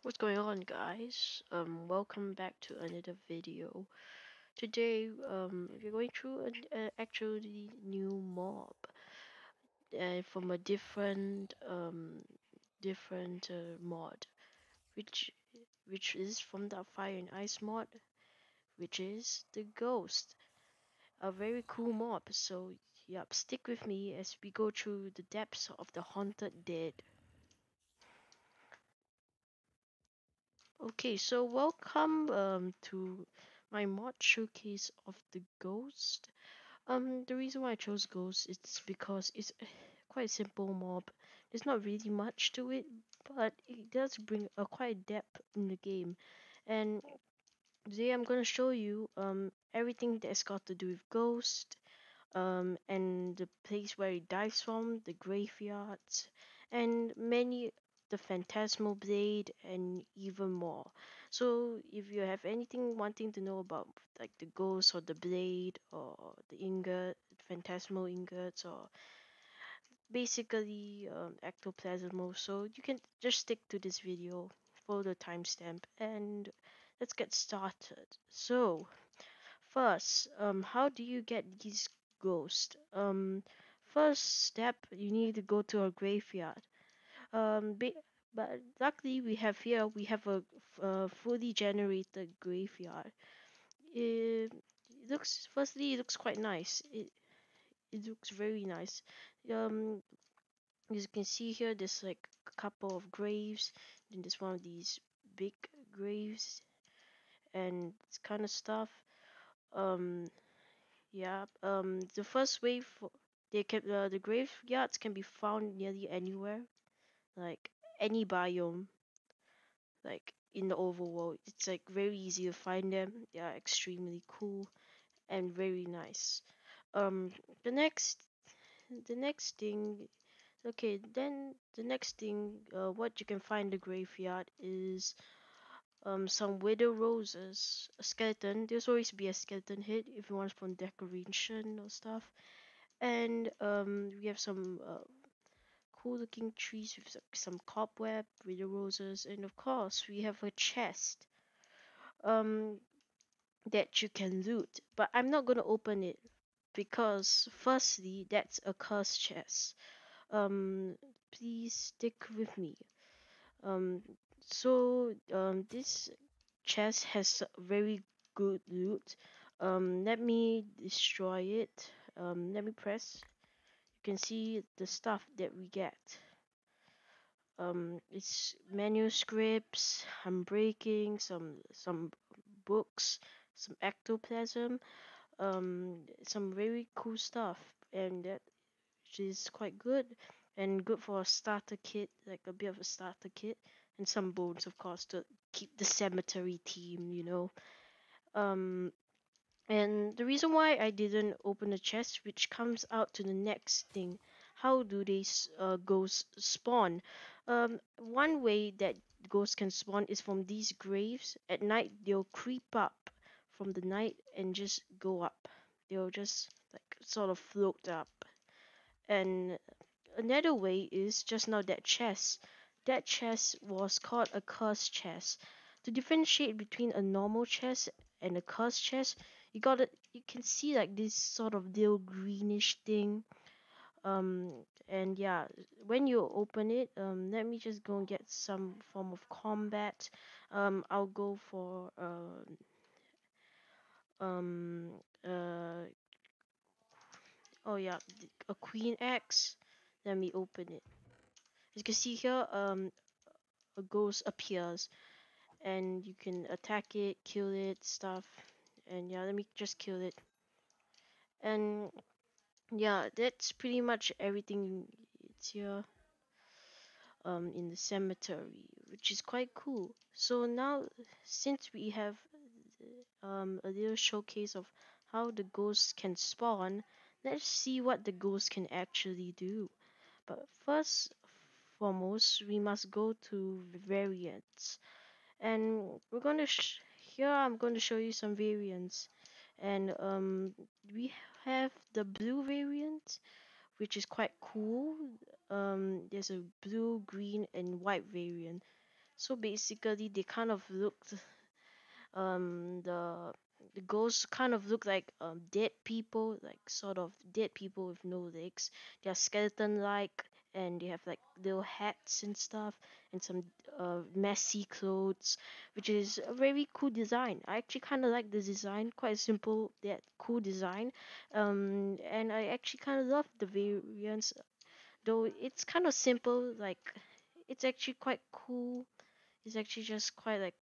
What's going on, guys? Welcome back to another video. Today, we're going through an actually new mob, from a different mod, which which is from the Fire and Ice mod, which is the Ghost, a very cool mob. So, yep, stick with me as we go through the depths of the haunted dead. Okay, so welcome to my mod showcase of the Ghost. The reason why I chose Ghost is because it's quite a simple mob. There's not really much to it, but it does bring a quite depth in the game. And today I'm gonna show you everything that's got to do with Ghost, and the place where it dives from, the graveyards, and many the phantasmal blade and even more. So if you have anything wanting to know about like the ghost or the blade or the ingot, phantasmal ingots, or basically ectoplasm also, you can just stick to this video, follow the timestamp, and let's get started. So first, how do you get these ghosts? First step, you need to go to a graveyard. But luckily we have a fully generated graveyard. It it looks quite nice. It looks very nice. Um, as you can see here, there's like a couple of graves. Then there's one of these big graves and this kind of stuff. Um, Yeah, the first wave, the graveyards can be found nearly anywhere, like any biome, like in the overworld. It's like very easy to find them. They are extremely cool and very nice. Um, the next, the next thing, okay, then the next thing, what you can find in the graveyard is some widow roses, a skeleton. There's always be a skeleton head if you want some decoration or stuff. And we have some cool looking trees with some cobweb with the roses, and of course we have a chest um that you can loot, but I'm not gonna open it because firstly that's a cursed chest. Please stick with me. um this chest has very good loot. Let me destroy it. Let me press. You can see the stuff that we get. It's manuscripts, I'm breaking some books, some ectoplasm, some very cool stuff, and that is quite good and good for a starter kit, like a bit of a starter kit, and some bones, of course, to keep the cemetery theme, you know. Um, and the reason why I didn't open the chest, which comes out to the next thing, how do they ghosts spawn? One way that ghosts can spawn is from these graves. At night, they'll creep up from the night and just go up. They'll just like sort of float up. And another way is just now that chest. That chest was called a cursed chest. To differentiate between a normal chest and a cursed chest, you can see like this sort of little greenish thing. And yeah, when you open it, let me just go and get some form of combat. I'll go for um uh oh yeah, a queen axe. Let me open it. As you can see here, a ghost appears and you can attack it, kill it, stuff. And yeah, let me just kill it. And yeah, that's pretty much everything. It's here in the cemetery, which is quite cool. So now, since we have a little showcase of how the ghosts can spawn, let's see what the ghosts can actually do. But first foremost, we must go to variants. And we're going to here I'm going to show you some variants. And we have the blue variant, which is quite cool. There's a blue, green, and white variant. So basically, they kind of looked um the the ghosts kind of look like dead people, like sort of dead people with no legs. They're skeleton like, and they have like little hats and stuff, and some messy clothes, which is a very cool design. I actually kind of like the design, quite simple, that cool design. And I actually kind of love the variants, though it's kind of simple. Like, it's actually quite cool. It's actually just quite like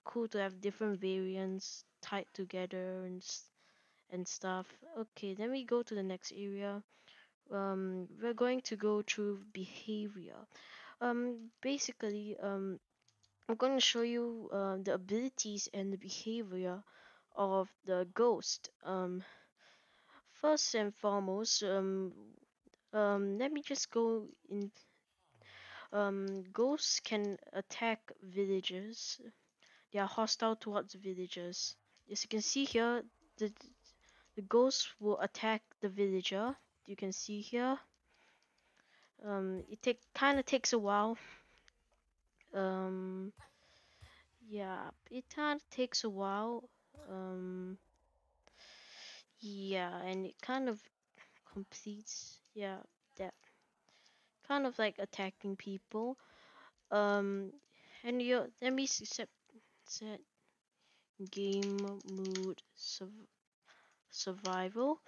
cool to have different variants tied together and stuff. Okay, then we go to the next area. We're going to go through behavior. Basically, I'm going to show you the abilities and the behavior of the ghost. First and foremost, let me just go in. Ghosts can attack villagers. They are hostile towards villagers. As you can see here, the the ghost will attack the villager. You can see here. It kind of takes a while. Um, yeah, it kind of takes a while. Um, yeah, and it kind of completes. Yeah, that kind of like attacking people. Um, and you let me set game mood survival.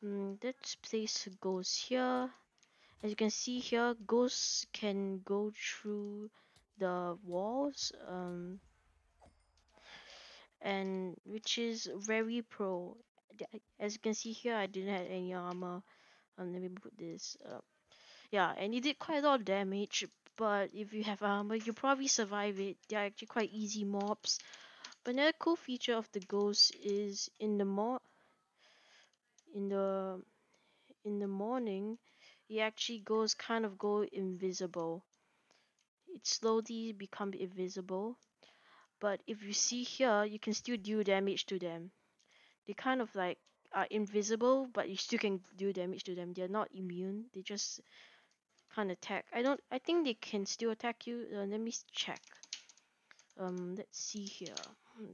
Let's place ghosts here. As you can see here, ghosts can go through the walls, and which is very pro. As you can see here, I didn't have any armor. Let me put this up. Yeah, and it did quite a lot of damage. But if you have armor, you probably survive it. They're actually quite easy mobs. But another cool feature of the ghosts is in the in the morning, it actually go invisible. It slowly become invisible. But if you see here, you can still do damage to them. They kind of like are invisible, but you still can do damage to them. They're not immune. They just can't attack. I think they can still attack you. Let me check. Let's see here.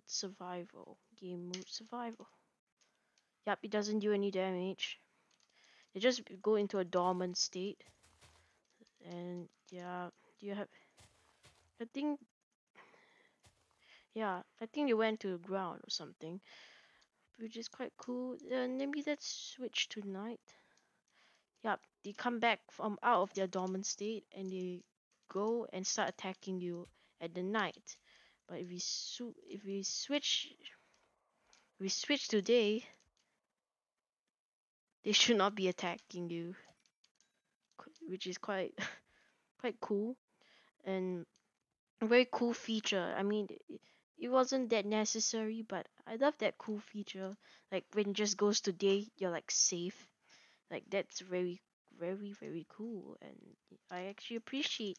Survival. Game mode survival. Yep, it doesn't do any damage. They just go into a dormant state. And yeah, do you have? I think yeah, I think they went to the ground or something, which is quite cool. Maybe let's switch to night. Yep, they come back from out of their dormant state and they go and start attacking you at the night. But if we switch to day, they should not be attacking you, which is quite quite cool and a very cool feature. I mean, it wasn't that necessary, but I love that cool feature. Like when it just goes to day, you're like safe. Like that's very cool, and I actually appreciate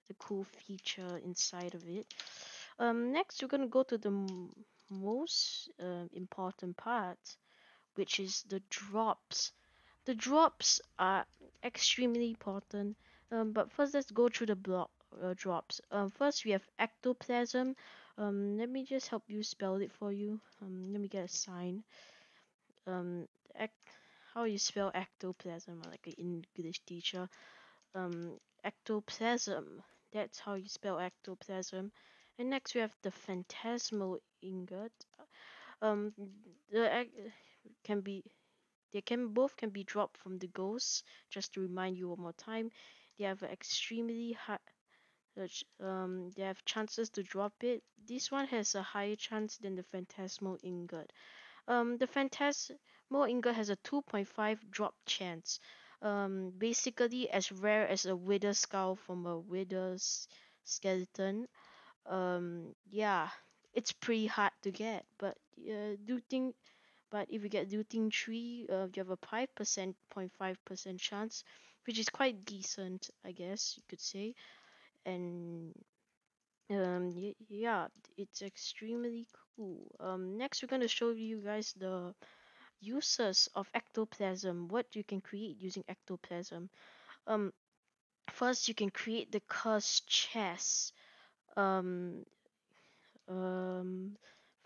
the cool feature inside of it. Next we're gonna go to the most important part, which is the drops. The drops are extremely important. But first let's go through the block drops. First we have ectoplasm. Let me just help you spell it for you. Let me get a sign. Um, ec- how you spell ectoplasm? Like an English teacher. Ectoplasm. That's how you spell ectoplasm. And next we have the phantasmal ingot. Um, can be they can both can be dropped from the ghosts. Just to remind you one more time, they have extremely high. They have chances to drop it. This one has a higher chance than the phantasmal ingot. The phantasmal ingot has a 2.5 drop chance. Basically as rare as a wither skull from a wither's skeleton. Yeah, it's pretty hard to get, but do think but if you get looting 3, you have a 5%, 0.5% chance, which is quite decent, I guess you could say. And yeah, it's extremely cool. Next, we're gonna show you guys the uses of ectoplasm. What you can create using ectoplasm. Um, First you can create the cursed chest. Um, um,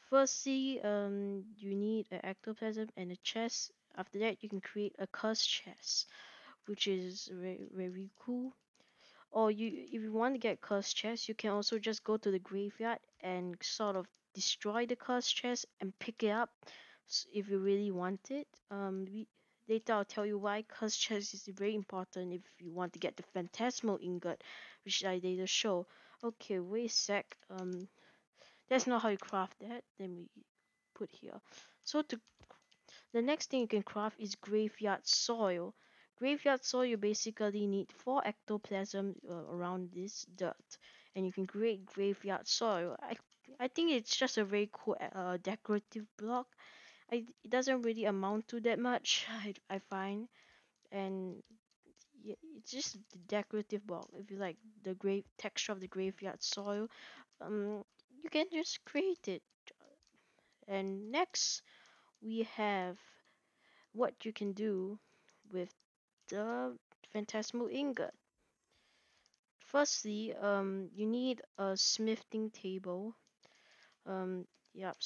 Firstly, you need an ectoplasm and a chest. After that, you can create a curse chest, which is very cool. Or if you want to get cursed chest, you can also just go to the graveyard and sort of destroy the cursed chest and pick it up if you really want it. Later I'll tell you why cursed chest is very important if you want to get the phantasmal ingot, which I later show. Okay, wait a sec. That's not how you craft that. Let me put here. So the next thing you can craft is graveyard soil. Graveyard soil, you basically need 4 ectoplasm around this dirt, and you can create graveyard soil. I think it's just a very cool decorative block. It doesn't really amount to that much, I find, and yeah, it's just a decorative block. If you like the grave texture of the graveyard soil, um, you can just create it. And next, we have what you can do with the phantasmal ingot. Firstly, you need a smithing table. Um, yep,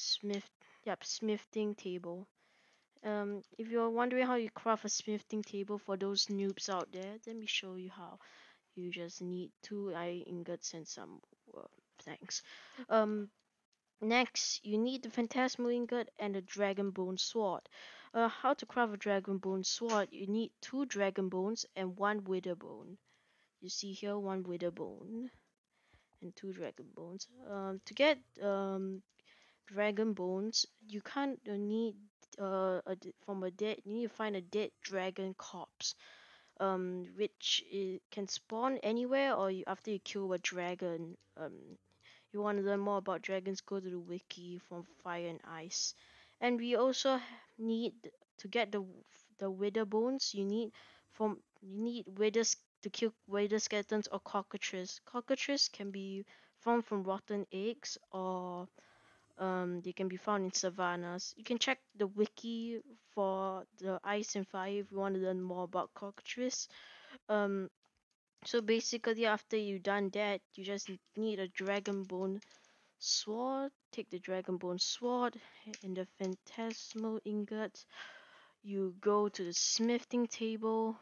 smithing table. If you're wondering how you craft a smithing table for those noobs out there, let me show you how. You just need 2 iron ingots and some thanks. Um, Next, you need the phantasmal ingot and a dragon bone sword. How to craft a dragon bone sword? You need 2 dragon bones and 1 wither bone. You see here 1 wither bone and 2 dragon bones. To get dragon bones, you can't need from a dead. You need to find a dead dragon corpse. Which can spawn anywhere or after you kill a dragon. You want to learn more about dragons, go to the wiki from Fire and Ice. And we also need to get the wither bones. You need withers to kill wither skeletons or cockatrices. Cockatrices can be found from rotten eggs or they can be found in savannas. You can check the wiki for the Ice and Fire if you want to learn more about cockatrices. Um, so basically, after you've done that, you just need a dragon bone sword. Take the dragon bone sword and the phantasmal ingot. You go to the smithing table.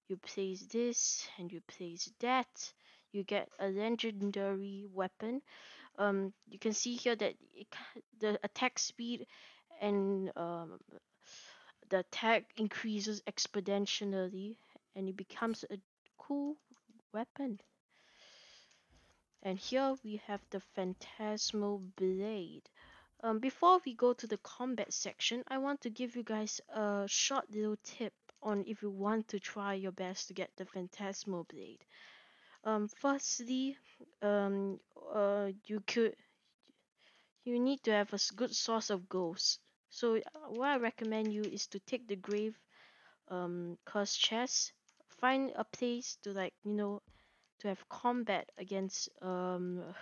You place this and you place that. You get a legendary weapon. You can see here that the attack speed and the attack increases exponentially, and it becomes a cool weapon. And here we have the phantasmal blade. Before we go to the combat section, I want to give you guys a short little tip on if you want to try your best to get the phantasmal blade. Firstly, um, you need to have a good source of ghosts. So what I recommend you is to take the grave curse chest, find a place to to have combat against the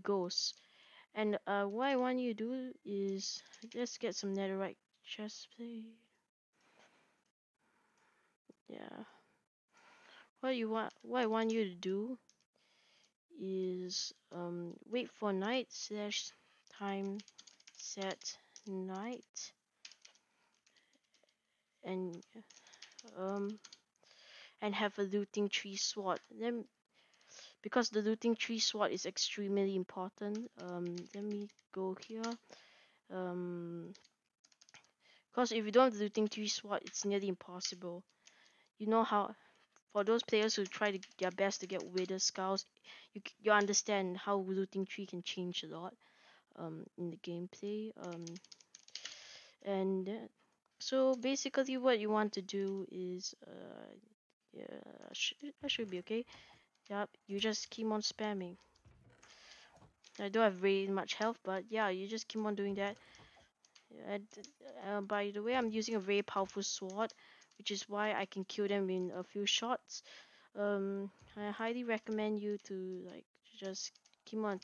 ghosts. And what I want you to do is just get some netherite chest plate. Yeah. What I want you to do is wait for night slash time set night and um have a looting tree sword. Then because the looting tree sword is extremely important. Let me go here. Because if you don't have the looting tree sword, it's nearly impossible. You know how for those players who try their best to get wither skulls, you understand how looting tree can change a lot in the gameplay. And so basically what you want to do is yeah, that should be okay. Yep, you just keep on spamming. I don't have very much health, but yeah, you just keep on doing that. And by the way, I'm using a very powerful sword, which is why I can kill them in a few shots. I highly recommend you to just keep on,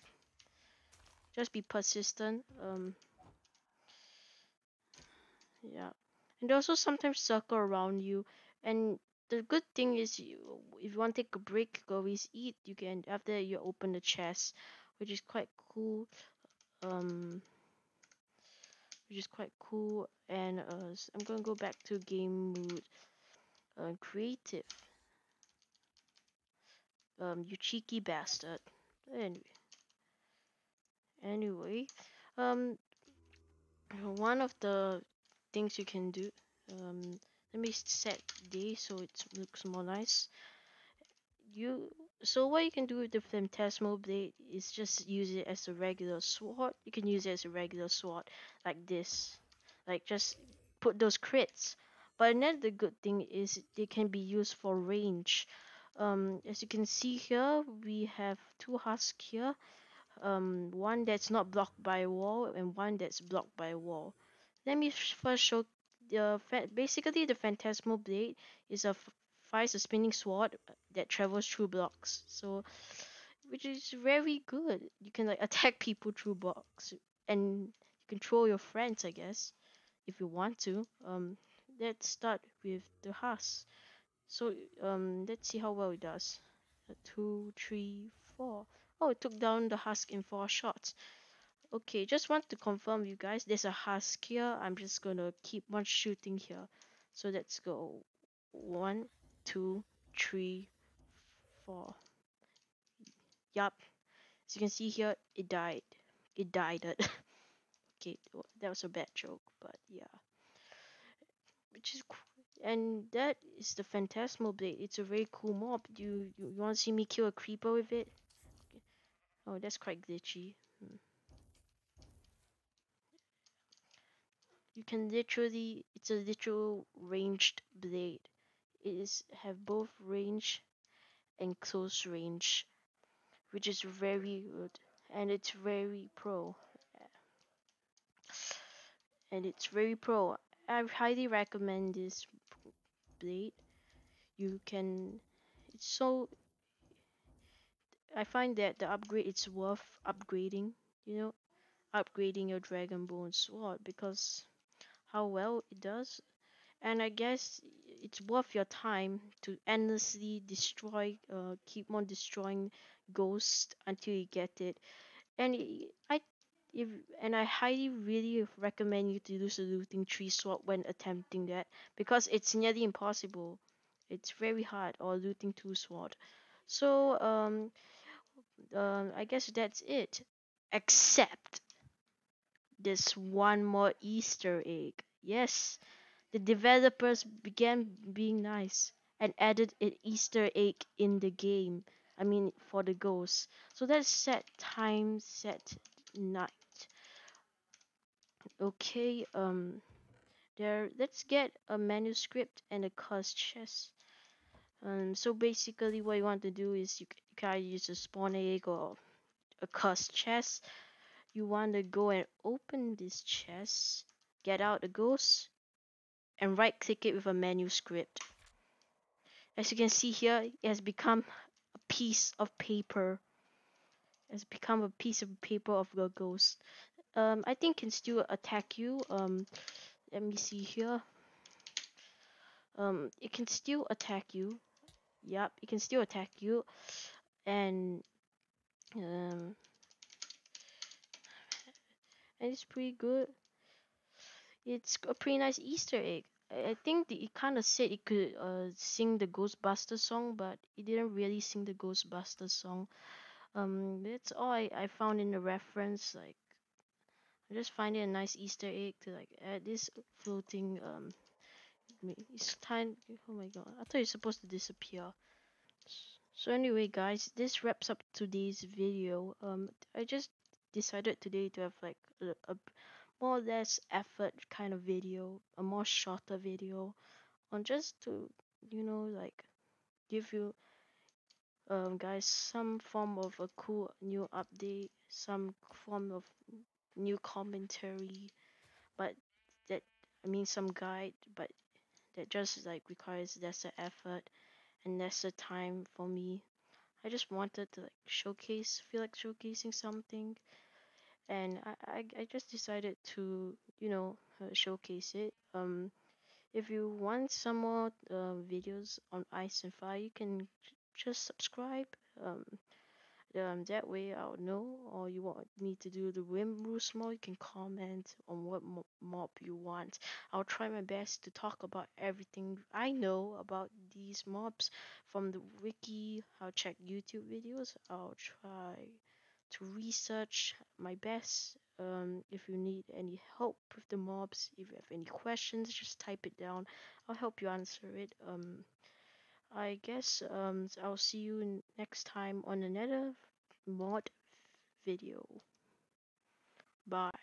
just be persistent. Yeah, and they also sometimes circle around you, and the good thing is if you want to take a break, you can always eat. You can after that, you open the chest, which is quite cool. Um, which is quite cool. And I'm gonna go back to game mode. Creative. You cheeky bastard. Anyway, anyway, um, one of the things you can do. Um, let me set day so it looks more nice. You so what you can do with the phantasmal blade is just use it as a regular sword. You can use it as a regular sword like this, like just put those crits. But another good thing is they can be used for range. As you can see here, we have two husks here. One that's not blocked by a wall and one that's blocked by a wall. Let me first show basically the phantasmal blade is fires a spinning sword that travels through blocks. So which is very good. You can like attack people through blocks and you can troll your friends, I guess, if you want to. Let's start with the husk. So let's see how well it does. Two, three, four. Oh, it took down the husk in 4 shots. Okay, just want to confirm you guys. There's a husk here. I'm just gonna keep on shooting here. So let's go. One, two, three, four. Yup. As you can see here, it died. It died. Okay, that was a bad joke, but yeah. Which is cool. And that is the Phantasmal Blade. It's a very cool mob. You want to see me kill a creeper with it? Oh, that's quite glitchy. You can literally, it's a literal ranged blade. It is have both range and close range, which is very good, and it's very pro. And it's very pro. I highly recommend this blade. You can, it's so. I find that the upgrade it's worth upgrading. You know, upgrading your Dragonbone sword because how well it does. And I guess it's worth your time to endlessly destroy, keep on destroying ghosts until you get it. And if and I highly really recommend you to use a looting tree sword when attempting that because it's nearly impossible. It's very hard or looting two sword. So I guess that's it. Except this one more Easter egg. Yes, the developers began being nice and added an Easter egg in the game. I mean, for the ghosts. So let's set time, set night. Okay, there. Let's get a manuscript and a cursed chest. So basically, what you want to do is you can use a spawn egg or a cursed chest. You want to go and open this chest, get out the ghost, and right click it with a manuscript. As you can see here, it has become a piece of paper. It has become a piece of paper of the ghost. I think can still attack you. Let me see here. It can still attack you. Yep, it can still attack you, and um, and it's pretty good. It's a pretty nice Easter egg. I think it kind of said it could sing the Ghostbuster song, but it didn't really sing the Ghostbuster song. That's all I found in the reference. Like, I just find it a nice Easter egg to like add this floating. It's time. Oh my god! I thought you're supposed to disappear. So anyway, guys, this wraps up today's video. I just decided today to have like a more or less effort kind of video, a more shorter video, on just to like give you guys some form of a cool new update, some form of new commentary, but that I mean some guide, but that just like requires lesser effort and lesser time for me. I just wanted to like feel like showcasing something, and I just decided to showcase it. If you want some more videos on ice and fire, you can just subscribe. Um, that way I'll know. Or you want me to do the Wim Roost more, you can comment on what mob you want. I'll try my best to talk about everything I know about these mobs from the wiki. I'll check YouTube videos. I'll try to research my best. If you need any help with the mobs, if you have any questions, just type it down. I'll help you answer it. I guess I'll see you next time on another mod video. Bye.